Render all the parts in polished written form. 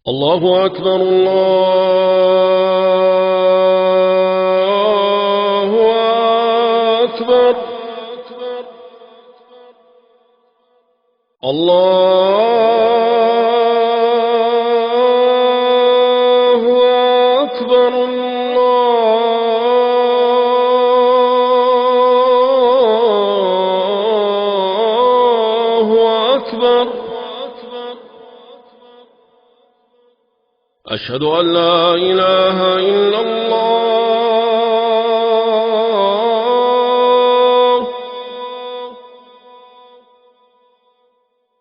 الله أكبر الله أكبر الله أكبر الله أكبر. أشهد أن لا إله إلا الله.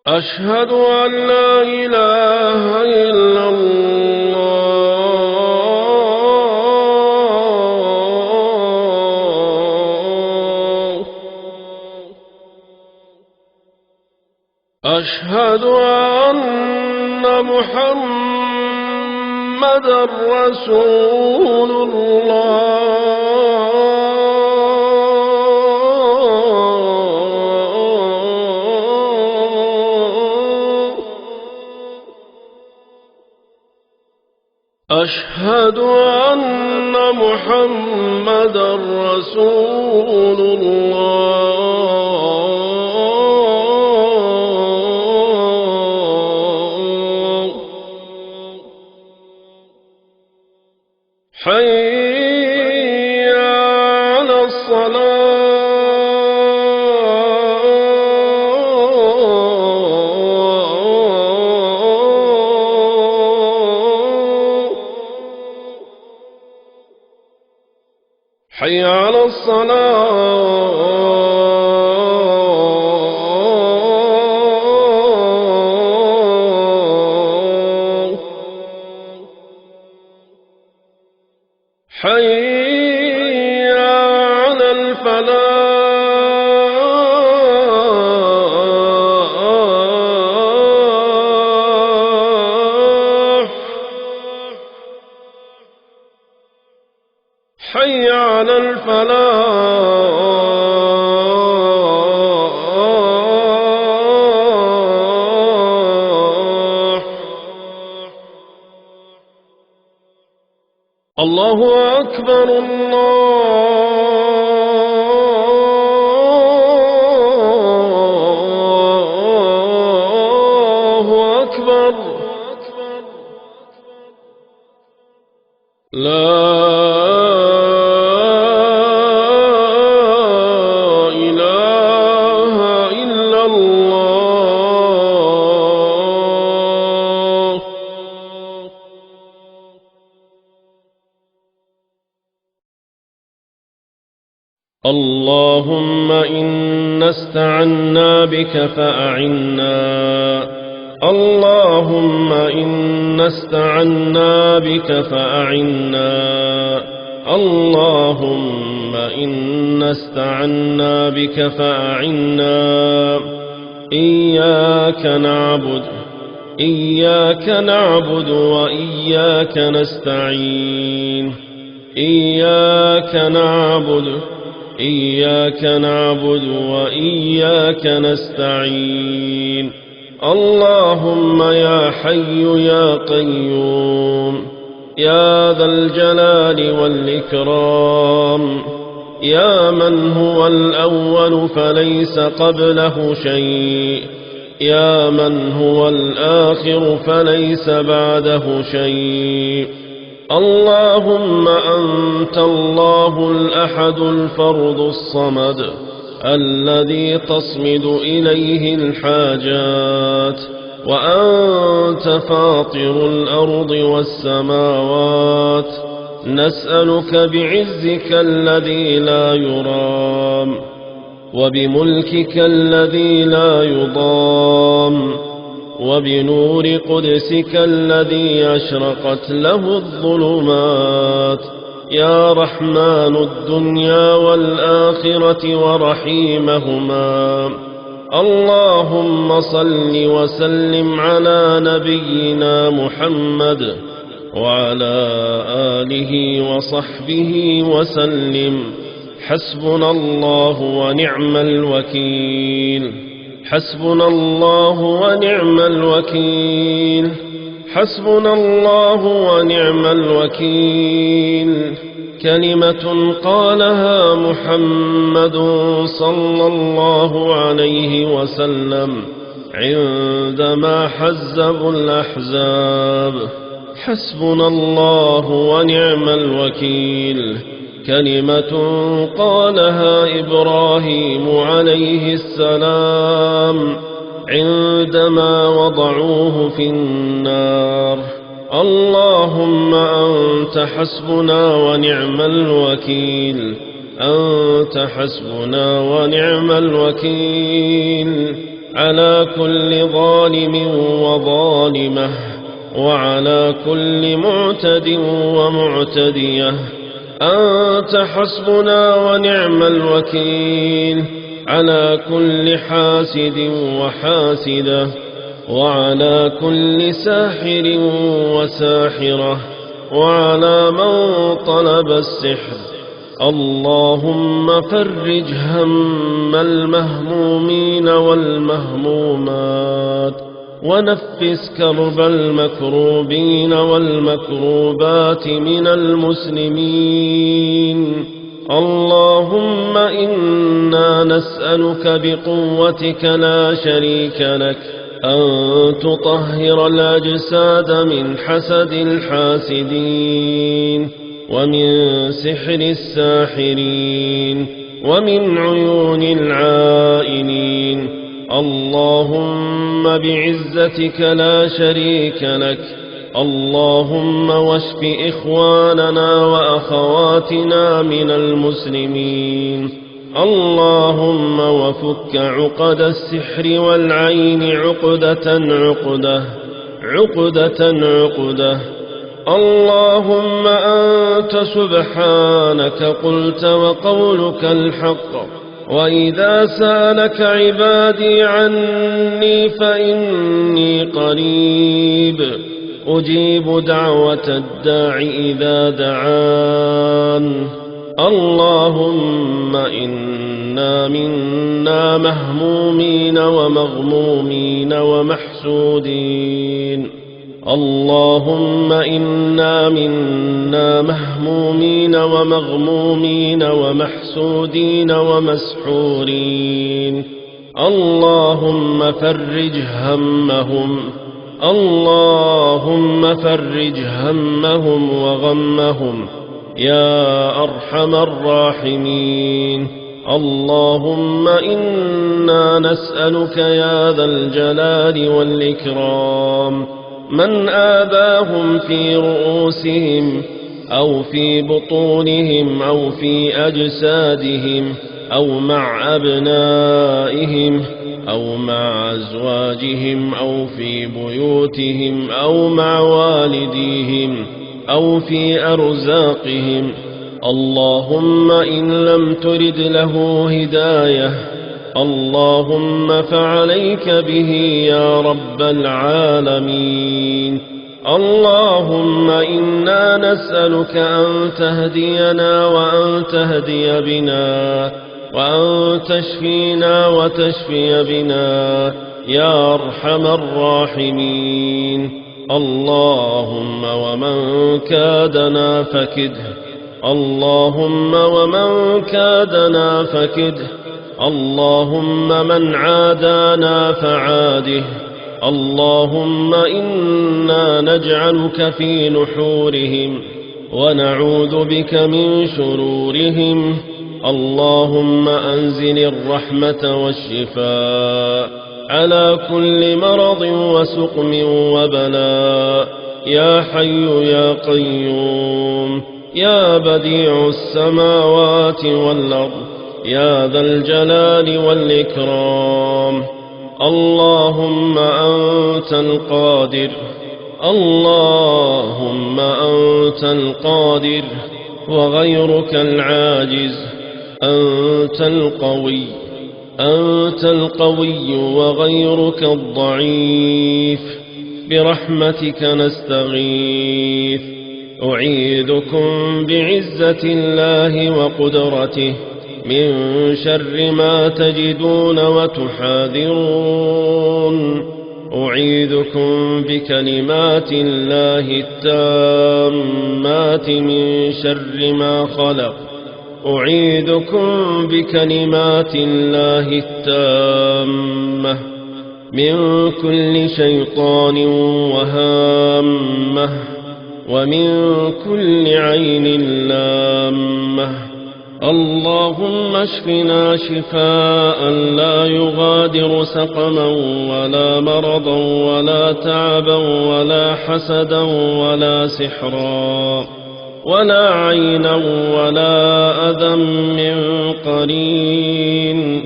أشهد أن لا إله إلا الله. أشهد أن محمد رسول الله. أشهد أن محمد رسول الله. حي على الصلاة. حي على الصلاة. حي على الفلاح. حي على الفلاح. الله أكبر الله أكبر. لا إله إلا الله. اللهم إنا استعنا بك فأعنا. اللهم إنا استعنا بك فأعنا. اللهم إنا استعنا بك فأعنا. إياك نعبد وإياك نستعين. إياك نعبد وإياك نستعين. اللهم يا حي يا قيوم يا ذا الجلال والإكرام، يا من هو الأول فليس قبله شيء، يا من هو الآخر فليس بعده شيء. اللهم أنت الله الأحد الفرد الصمد الذي تصمد إليه الحاجات، وأنت فاطر الأرض والسماوات. نسألك بعزك الذي لا يرام، وبملكك الذي لا يضام، وبنور قدسك الذي أشرقت له الظلمات، يا رحمن الدنيا والآخرة ورحيمهما. اللهم صل وسلم على نبينا محمد وعلى آله وصحبه وسلم. حسبنا الله ونعم الوكيل. حسبنا الله ونعم الوكيل. حسبنا الله ونعم الوكيل. كلمة قالها محمد صلى الله عليه وسلم عندما حزبوا الأحزاب. حسبنا الله ونعم الوكيل. كلمة قالها إبراهيم عليه السلام عندما وضعوه في النار. اللهم أنت حسبنا ونعم الوكيل. أنت حسبنا ونعم الوكيل على كل ظالم وظالمة، وعلى كل معتد ومعتدية. أنت حسبنا ونعم الوكيل على كل حاسد وحاسدة، وعلى كل ساحر وساحرة، وعلى من طلب السحر. اللهم فرج هم المهمومين والمهمومات، ونفس كرب المكروبين والمكروبات من المسلمين. اللهم إنا نسألك بقوتك لا شريك لك أن تطهر الأجساد من حسد الحاسدين، ومن سحر الساحرين، ومن عيون العائنين. اللهم بعزتك لا شريك لك اللهم واشف إخواننا وأخواتنا من المسلمين. اللهم وفك عقد السحر والعين عقدة عقدة عقدة عقدة. اللهم أنت سبحانك قلت وقولك الحق، وإذا سألك عبادي عني فإني قريب أجيب دعوة الداع إذا دعان. اللهم إنا منا مهمومين ومغمومين ومحسودين. اللهم إنا منا مهمومين ومغمومين ومحسودين ومسحورين. اللهم فرج همهم. اللهم فرج همهم وغمهم يا أرحم الراحمين. اللهم إنا نسألك يا ذا الجلال والإكرام من آذاهم في رؤوسهم أو في بطونهم أو في أجسادهم أو مع أبنائهم أو مع أزواجهم أو في بيوتهم أو مع والديهم أو في أرزاقهم. اللهم إن لم ترد له هداية اللهم فعليك به يا رب العالمين. اللهم إنا نسألك أن تهدينا وأن تهدي بنا وأن تشفينا وتشفي بنا يا أرحم الراحمين. اللهم ومن كادنا فكده. اللهم ومن كادنا فكده. اللهم من عادانا فعاده. اللهم إنا نجعلك في نحورهم ونعوذ بك من شرورهم. اللهم أنزل الرحمة والشفاء على كل مرض وسقم وبلاء يا حي يا قيوم يا بديع السماوات والأرض يا ذا الجلال والإكرام. اللهم أنت القادر. اللهم أنت القادر وغيرك العاجز. أنت القوي. أنت القوي وغيرك الضعيف. برحمتك نستغيث. أعيذكم بعزة الله وقدرته من شر ما تجدون وتحاذرون. أعيذكم بكلمات الله التامات من شر ما خلق. أعيذكم بكلمات الله التامة من كل شيطان وهامة ومن كل عين لامة. اللهم اشفنا شفاء لا يغادر سقما ولا مرضا ولا تعبا ولا حسدا ولا سحرا ولا عينا ولا أذى من قرين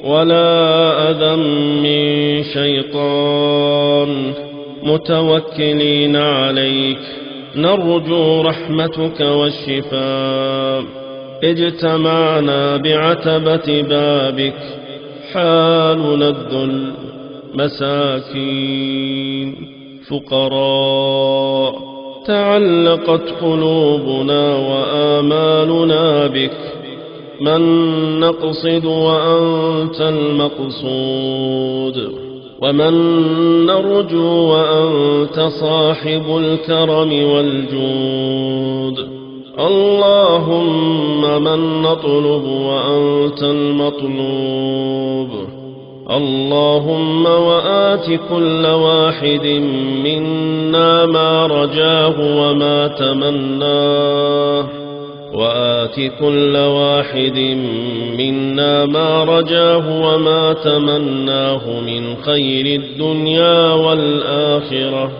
ولا أذى من شيطان. متوكلين عليك نرجو رحمتك والشفاء. اجتمعنا بعتبة بابك حالنا الذل، مساكين فقراء تعلقت قلوبنا وآمالنا بك. من نقصد وأنت المقصود، ومن نرجو وأنت صاحب الكرم والجود. اللهم من نطلب وأنت المطلوب. اللهم وآت كل واحد منا ما رجاه وما تمناه، وآت كل واحد منا ما رجاه وما تمناه من خير الدنيا والآخرة.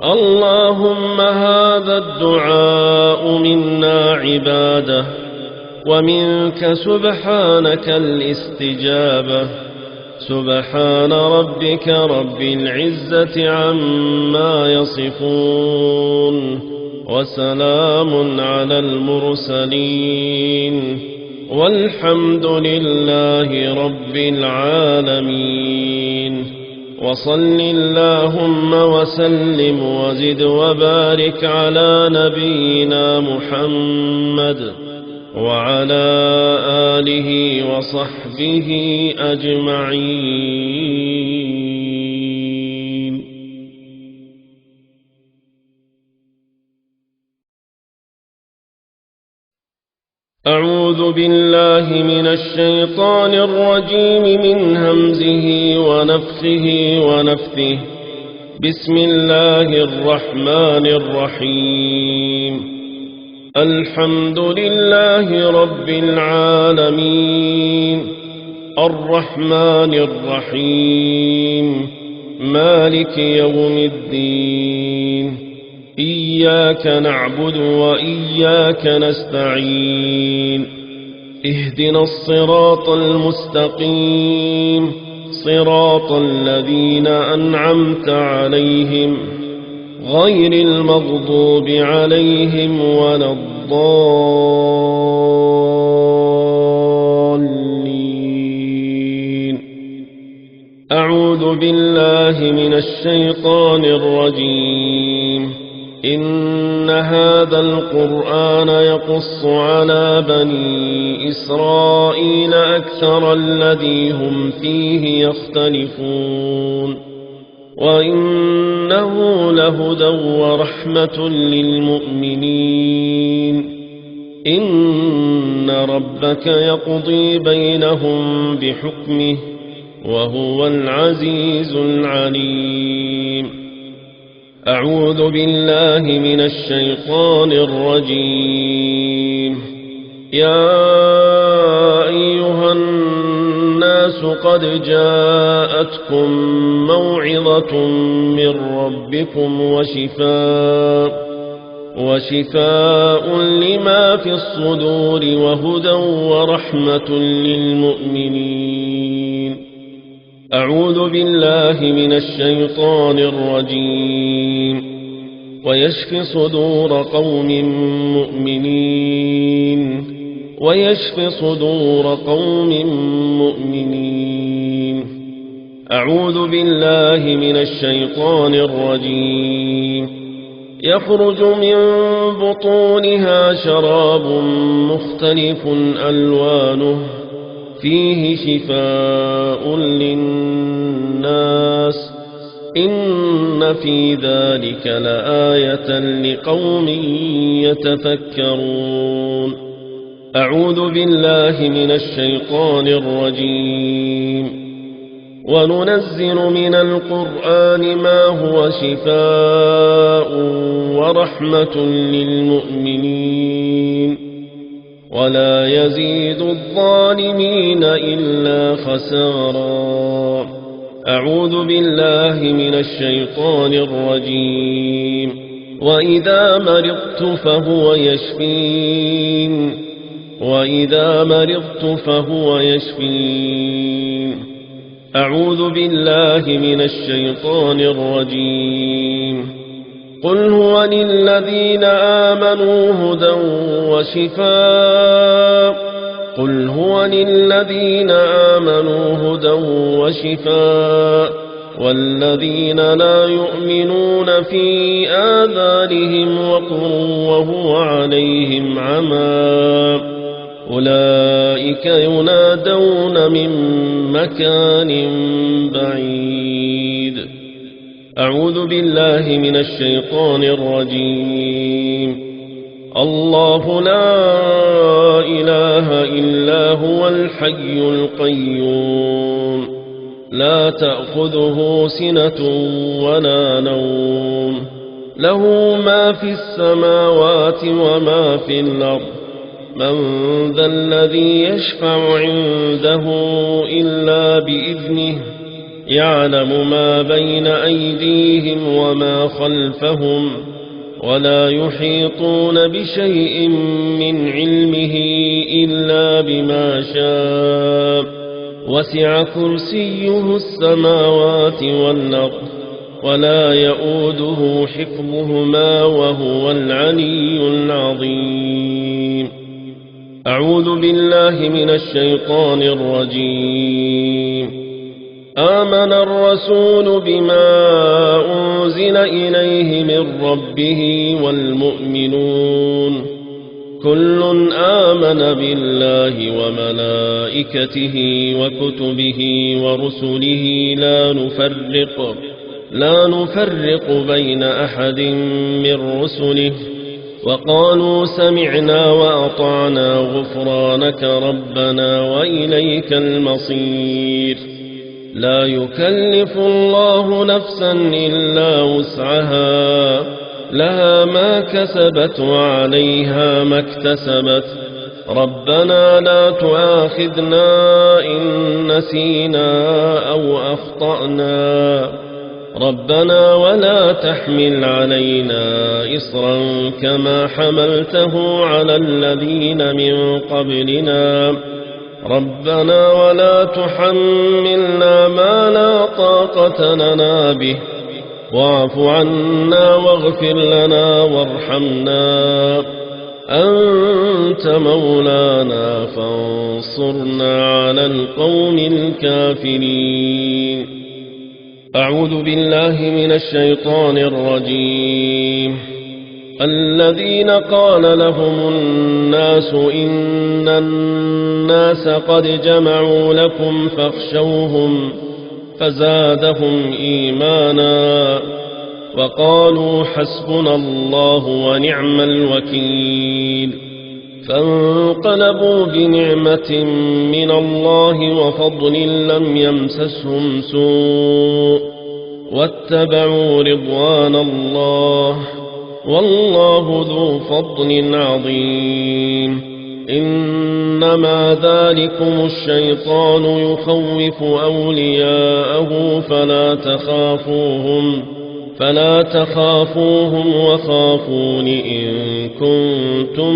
اللهم هذا الدعاء منا عباده، ومنك سبحانك الاستجابة. سبحان ربك رب العزة عما يصفون، وسلام على المرسلين، والحمد لله رب العالمين. وصل اللهم وسلم وزد وبارك على نبينا محمد وعلى آله وصحبه أجمعين. أعوذ بالله من الشيطان الرجيم من همزه ونفخه ونفثه. بسم الله الرحمن الرحيم. الحمد لله رب العالمين، الرحمن الرحيم، مالك يوم الدين. إياك نعبد وإياك نستعين. اهدنا الصراط المستقيم، صراط الذين أنعمت عليهم غير المغضوب عليهم ولا الضالين. أعوذ بالله من الشيطان الرجيم. إن هذا القرآن يقص على بني إسرائيل أكثر الذي هم فيه يختلفون، وإنه لهدى ورحمة للمؤمنين. إن ربك يقضي بينهم بحكمه، وهو العزيز العليم. أعوذ بالله من الشيطان الرجيم. يا أيها الناس قد جاءتكم موعظة من ربكم وشفاء لما في الصدور وهدى ورحمة للمؤمنين. أعوذ بالله من الشيطان الرجيم. ويشفي صدور قوم مؤمنين، ويشفي صدور قوم مؤمنين. أعوذ بالله من الشيطان الرجيم. يخرج من بطونها شراب مختلف ألوانه فيه شفاء للناس إن في ذلك لآية لقوم يتفكرون. أعوذ بالله من الشيطان الرجيم. وننزل من القرآن ما هو شفاء ورحمة للمؤمنين ولا يزيد الظالمين إلا خسارا. أعوذ بالله من الشيطان الرجيم. وإذا مرضت فهو يشفين أعوذ بالله من الشيطان الرجيم. قل هو للذين آمنوا هدى وشفاء والذين لا يؤمنون في آذانهم وقر وهو عليهم عمى أولئك ينادون من مكان بعيد. أعوذ بالله من الشيطان الرجيم. الله لا إله إلا هو الحي القيوم لا تأخذه سنة ولا نوم له ما في السماوات وما في الأرض من ذا الذي يشفع عنده إلا بإذنه يعلم ما بين أيديهم وما خلفهم ولا يحيطون بشيء من علمه إلا بما شاء وسع كرسيه السماوات والأرض ولا يؤوده حفظهما وهو العلي العظيم. أعوذ بالله من الشيطان الرجيم. آمن الرسول بما أنزل إليه من ربه والمؤمنون كل آمن بالله وملائكته وكتبه ورسله لا نفرق بين أحد من رسله وقالوا سمعنا وأطعنا غفرانك ربنا وإليك المصير. لا يكلف الله نفسا إلا وسعها لها ما كسبت وعليها ما اكتسبت ربنا لا تؤاخذنا إن نسينا أو أخطأنا ربنا ولا تحمل علينا إصرا كما حملته على الذين من قبلنا ربنا ولا تحملنا ما لا طاقة لنا به واعف عنا واغفر لنا وارحمنا أنت مولانا فانصرنا على القوم الكافرين. أعوذ بالله من الشيطان الرجيم. الذين قال لهم الناس إن الناس قد جمعوا لكم فاخشوهم فزادهم إيمانا وقالوا حسبنا الله ونعم الوكيل فانقلبوا بنعمة من الله وفضل لم يمسسهم سوء واتبعوا رضوان الله والله ذو فضل عظيم. إنما ذلكم الشيطان يخوف أولياءه فلا تخافوهم وخافون إن كنتم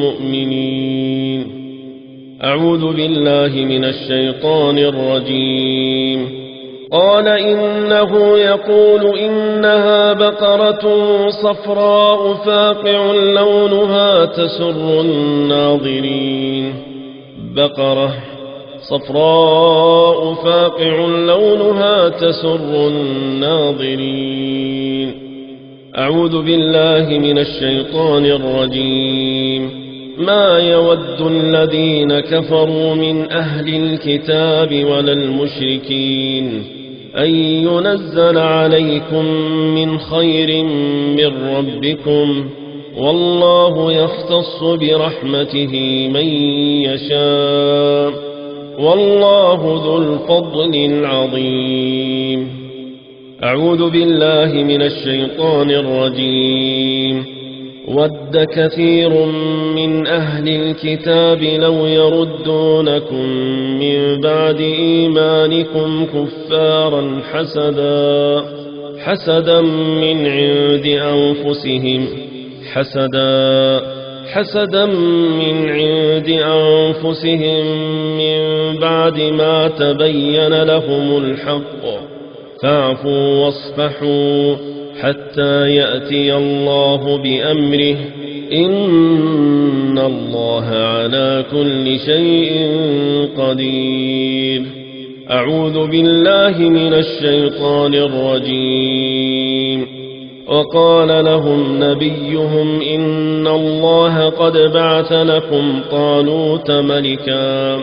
مؤمنين. أعوذ بالله من الشيطان الرجيم. قال إنه يقول إنها بقرة صفراء فاقع لونها تسر الناظرين. بقرة صفراء فاقع لونها تسر الناظرين. أعوذ بالله من الشيطان الرجيم. ما يود الذين كفروا من أهل الكتاب ولا المشركين أن ينزل عليكم من خير من ربكم، والله يختص برحمته من يشاء، والله ذو الفضل العظيم. أعوذ بالله من الشيطان الرجيم. ود كثير من أهل الكتاب لو يردونكم من بعد إيمانكم كفارا حسدا من عند أنفسهم من بعد ما تبين لهم الحق، فاعفوا واصفحوا حتى يأتي الله بأمره، إن الله على كل شيء قدير. أعوذ بالله من الشيطان الرجيم. وقال لهم نبيهم إن الله قد بعث لكم طالوت ملكا،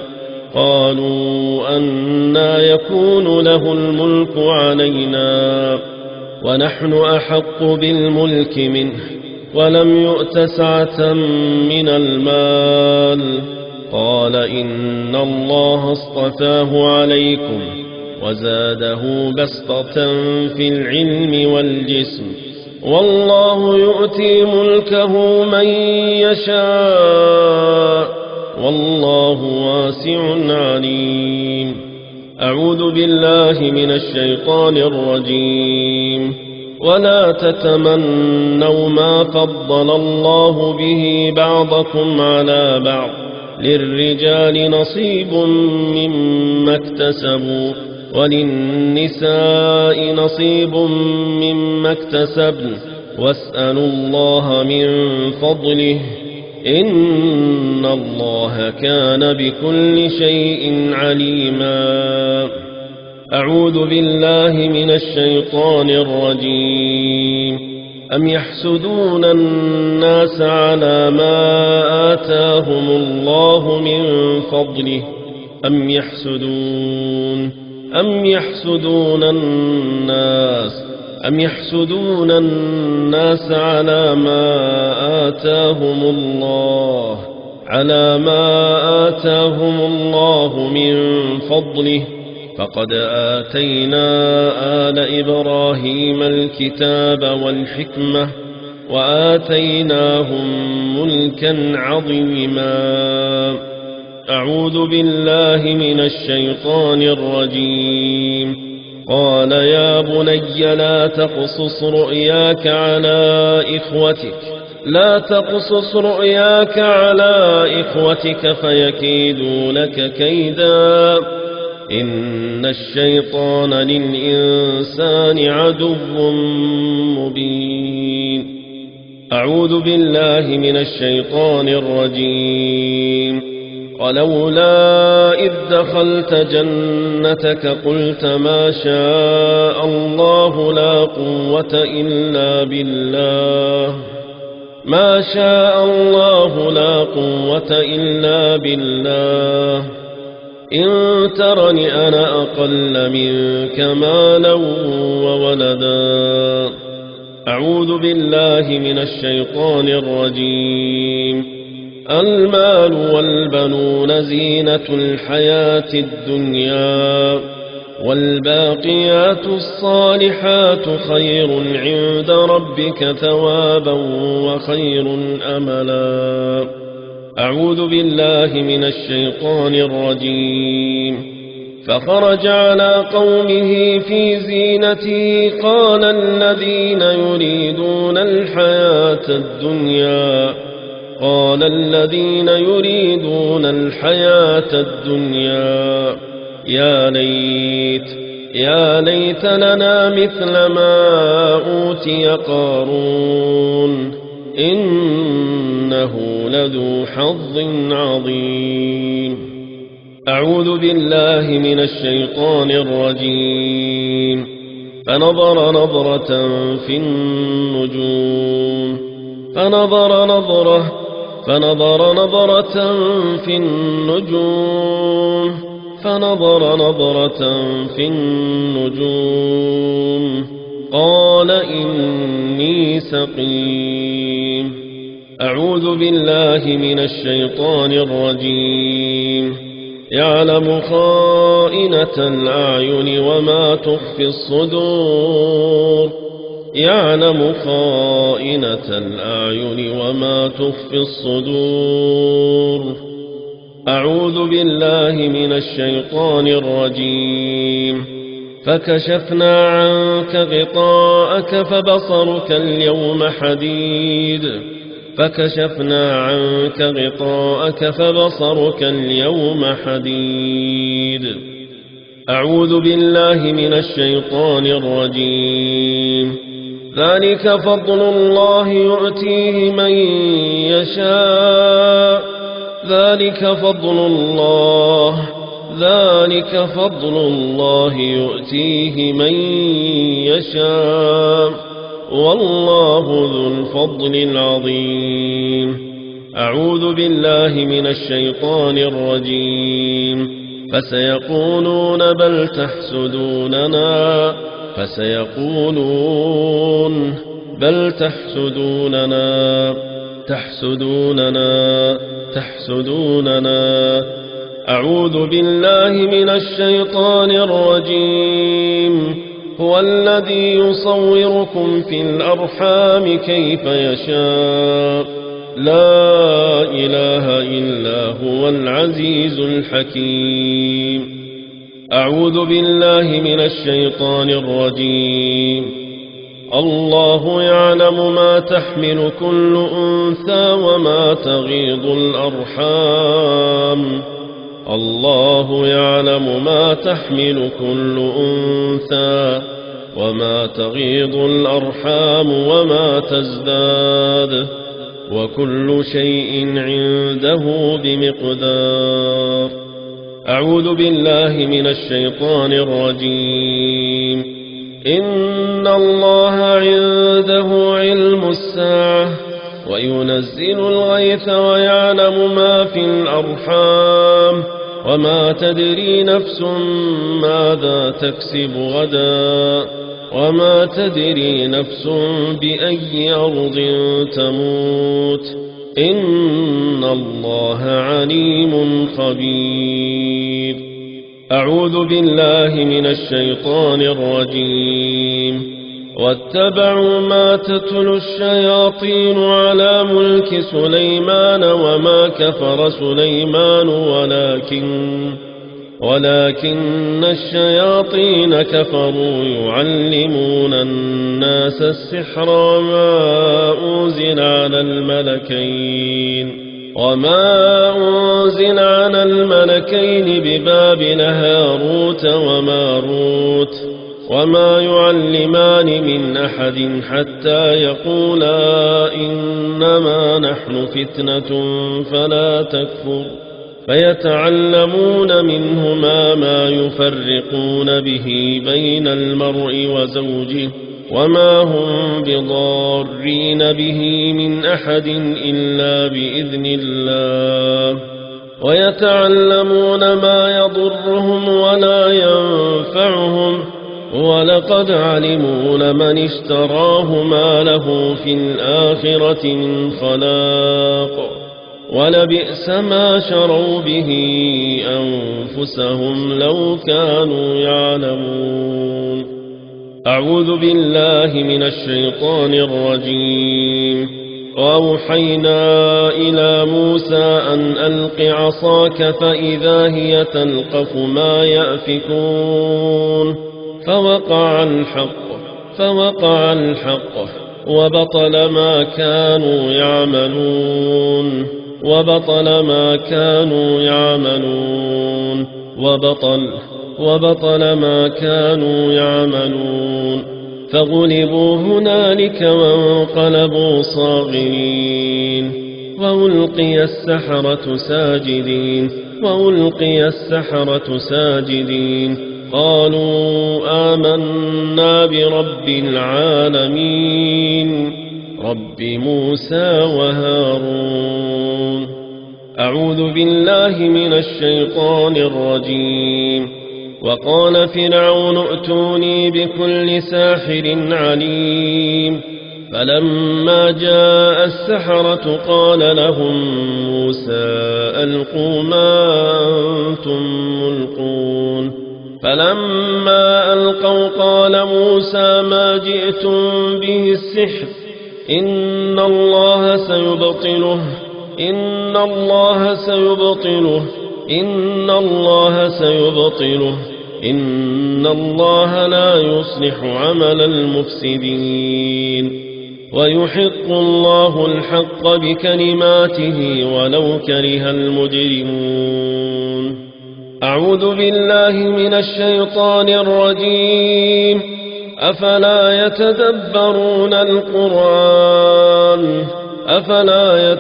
قالوا أنى يكون له الملك علينا ونحن أحق بالملك منه ولم يؤت سعة من المال، قال إن الله اصطفاه عليكم وزاده بسطة في العلم والجسم، والله يؤتي ملكه من يشاء، والله واسع عليم. أعوذ بالله من الشيطان الرجيم. ولا تتمنوا ما فضل الله به بعضكم على بعض، للرجال نصيب مما اكتسبوا وللنساء نصيب مما اكتسبن، واسألوا الله من فضله، إن الله كان بكل شيء عليما. أعوذ بالله من الشيطان الرجيم. أم يحسدون الناس على ما آتاهم الله من فضله، أم يحسدون الناس على ما آتاهم الله من فضله، فقد آتينا آل إبراهيم الكتاب والحكمة وآتيناهم ملكا عظيما. أعوذ بالله من الشيطان الرجيم. قال يا بني لا تقصص رؤياك على إخوتك فيكيدوا لك كيدا، إن الشيطان للإنسان عدو مبين. أعوذ بالله من الشيطان الرجيم. ولولا إذ دخلت جنتك قلت ما شاء الله لا قوة إلا بالله إن ترني أنا أقل منك مالا وولدا. أعوذ بالله من الشيطان الرجيم. المال والبنون زينة الحياة الدنيا، والباقيات الصالحات خير عند ربك ثوابا وخير أملا. أعوذ بالله من الشيطان الرجيم. فخرج على قومه في زينته قال الذين يريدون الحياة الدنيا يا ليت لنا مثل ما أوتي قارون إنه لذو حظ عظيم. أعوذ بالله من الشيطان الرجيم. فنظر نظرة في النجوم فنظر نظرة في النجوم قال إني سقيم. أعوذ بالله من الشيطان الرجيم. يعلم خائنة الأعين وما تخفي الصدور. يعلم خائنة الأعين وما تخفي الصدور. أعوذ بالله من الشيطان الرجيم. فكشفنا عنك غطاءك فبصرك اليوم حديد. فكشفنا عنك غطاءك فبصرك اليوم حديد. أعوذ بالله من الشيطان الرجيم. ذلك فضل الله يؤتيه من يشاء. ذلك فضل الله يؤتيه من يشاء والله ذو الفضل العظيم. أعوذ بالله من الشيطان الرجيم. فسيقولون بل تحسدوننا. فسيقولون بل تحسدوننا. أعوذ بالله من الشيطان الرجيم. هو الذي يصوركم في الأرحام كيف يشاء. لا إله إلا هو العزيز الحكيم. أعوذ بالله من الشيطان الرجيم. الله يعلم ما تحمل كل أنثى وما تغيض الأرحام. الله يعلم ما تحمل كل أنثى وما تغيض الأرحام وما تزداد وكل شيء عنده بمقدار. أعوذ بالله من الشيطان الرجيم. إن الله عنده علم الساعة وينزل الغيث ويعلم ما في الأرحام وما تدري نفس ماذا تكسب غدا وما تدري نفس بأي أرض تموت. إن الله عليم خبير. أعوذ بالله من الشيطان الرجيم. واتبعوا ما تتلو الشياطين على ملك سليمان وما كفر سليمان ولكن الشياطين كفروا يعلمون الناس السحر وما أنزل على الملكين ببابل هاروت وماروت وما يعلمان من أحد حتى يقولا إنما نحن فتنة فلا تكفر. فيتعلمون منهما ما يفرقون به بين المرء وزوجه وما هم بضارين به من أحد إلا بإذن الله. ويتعلمون ما يضرهم ولا ينفعهم ولقد علموا لمن اشتراه ما له في الآخرة من خلاق ولبئس ما شروا به أنفسهم لو كانوا يعلمون. أعوذ بالله من الشيطان الرجيم. وأوحينا إلى موسى أن ألق عصاك فإذا هي تلقف ما يأفكون فوقع الحق وبطل ما كانوا يعملون فغلبوا هنالك وانقلبوا صاغرين وألقي السحرة ساجدين قالوا آمنا برب العالمين رب موسى وهارون. أعوذ بالله من الشيطان الرجيم. وقال فرعون ائتوني بكل ساحر عليم. فلما جاء السحرة قال لهم موسى ألقوا ما أنتم ملقون. فلما ألقوا قال موسى ما جئتم به السحر إن الله سيبطله إن الله سيبطله إن الله سيبطله إن الله لا يصلح عمل المفسدين ويحق الله الحق بكلماته ولو كره المجرمون. أعوذ بالله من الشيطان الرجيم. أفلا يتدبرون القرآن أفلا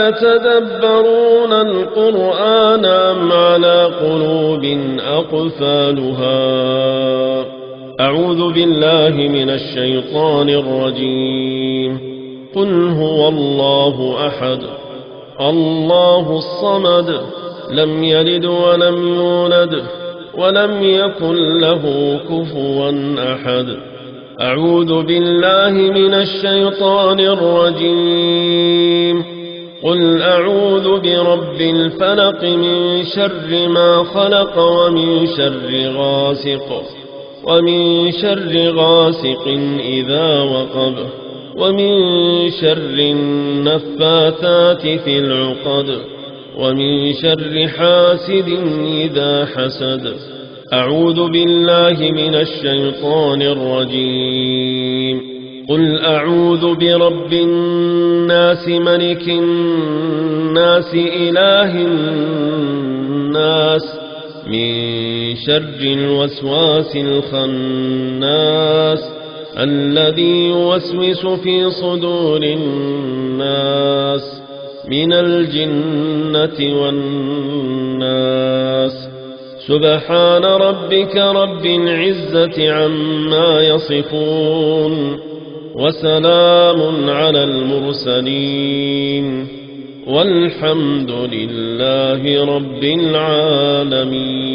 يتدبرون القرآن أم على قلوب أقفالها. أعوذ بالله من الشيطان الرجيم. قل هو الله أحد الله الصمد لم يلد ولم يولد ولم يكن له كفوا أحد. أعوذ بالله من الشيطان الرجيم. قل أعوذ برب الفلق من شر ما خلق ومن شر غاسق إذا وقب ومن شر النفاثات في العقد ومن شر حاسد إذا حسد. أعوذ بالله من الشيطان الرجيم. قل أعوذ برب الناس ملك الناس إله الناس من شر الوسواس الخناس الذي يوسوس في صدور الناس من الجنة والناس. سبحان ربك رب العزة عما يصفون وسلام على المرسلين والحمد لله رب العالمين.